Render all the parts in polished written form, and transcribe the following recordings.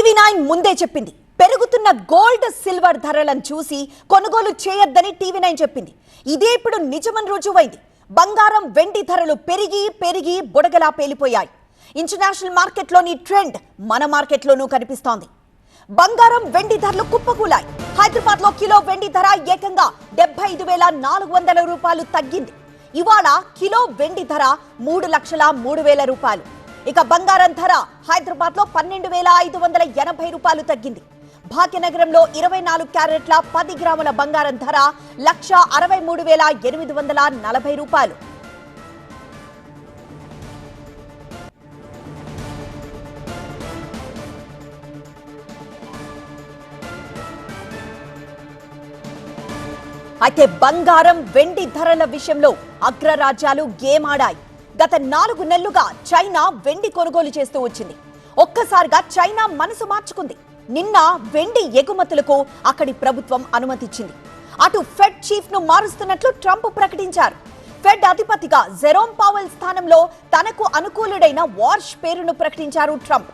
TV9 ముందే చెప్పింది పెరుగుతున్న గోల్డ్ సిల్వర్ ధరలను చూసి కొనుగోలు చేయొద్దని టీవీ9 చెప్పింది. ఇదే ఇప్పుడు నిజమని రుజువైంది. బంగారం వెండి ధరలు పెరిగి పెరిగి బుడగలా పేలిపోయాయి. ఇంటర్నేషనల్ మార్కెట్లోని ట్రెండ్ మన మార్కెట్లోనూ కనిపిస్తోంది. బంగారం వెండి ధరలు కుప్పకూలాయి. హైదరాబాద్ లో కిలో వెండి ధర ఏకంగా 75,400 రూపాయలు తగ్గింది. ఇవాళ కిలో వెండి ధర 3,03,000 రూపాయలు. ఇక బంగారం ధర హైదరాబాద్ లో 12,580 రూపాయలు తగ్గింది. భాగ్యనగరంలో 24 క్యారెట్ల 10 గ్రాముల బంగారం ధర 1,63,840 రూపాయలు. అయితే బంగారం వెండి ధరల విషయంలో అగ్రరాజ్యాలు గేమ్ ఆడాయి. గత 4 నెలలుగా చైనా వెండి కొనుగోలు చేస్తూ వచ్చింది. ఒక్కసారిగా చైనా మనసు మార్చుకుంది. నిన్న వెండి ఎగుమతులకు అక్కడి ప్రభుత్వం అనుమతిచ్చింది. అటు ఫెడ్ చీఫ్ ను మారుస్తున్నట్లు ట్రంప్ ప్రకటించారు. ఫెడ్ అధిపతిగా జెరోమ్ పవెల్ స్థానంలో తనకు అనుకూలుడైన వార్ష్ పేరును ప్రకటించారు ట్రంప్.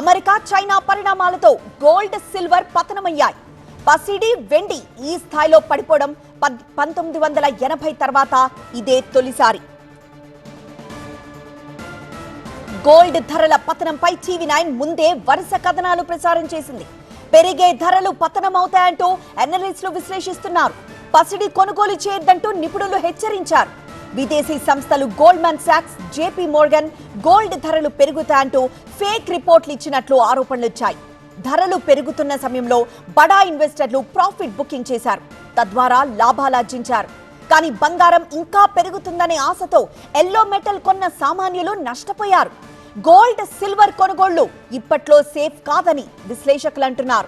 అమెరికా చైనా పరిణామాలతో గోల్డ్ సిల్వర్ పతనమయ్యాయి. పసిడి వెండి ఈ స్థాయిలో పడిపోవడం 1980 తర్వాత ఇదే తొలిసారి. గోల్డ్ ధరల పతనంపై టీవీ9 ముందే వరుస కథనాలు ప్రసారం చేసింది. పెరిగే ధరలు పతనమవుతాయంటూ అనలిస్టులు విశ్లేషిస్తున్నారు. పసిడి కొనుగోలు చేయొద్దంటూ నిపుణులు హెచ్చరించారు. విదేశీ సంస్థలు Goldman socks, JP Morgan gold ధరలు పెరుగుతాయంటూ ఫేక్ రిపోర్ట్లు ఇచ్చినట్లు ఆరోపణలు వచ్చాయి. ధరలు పెరుగుతున్న సమయంలో బడా ఇన్వెస్టర్లు ప్రాఫిట్ బుకింగ్ చేశారు. తద్వారా లాభాలార్జించారు. కానీ బంగారం ఇంకా పెరుగుతుందనే ఆశతో ఎల్లో మెటల్ కొన్న సామాన్యులు నష్టపోయారు. గోల్డ్ సిల్వర్ కొనుగోళ్లు ఇప్పట్లో సేఫ్ కాదని విశ్లేషకులు అంటున్నారు.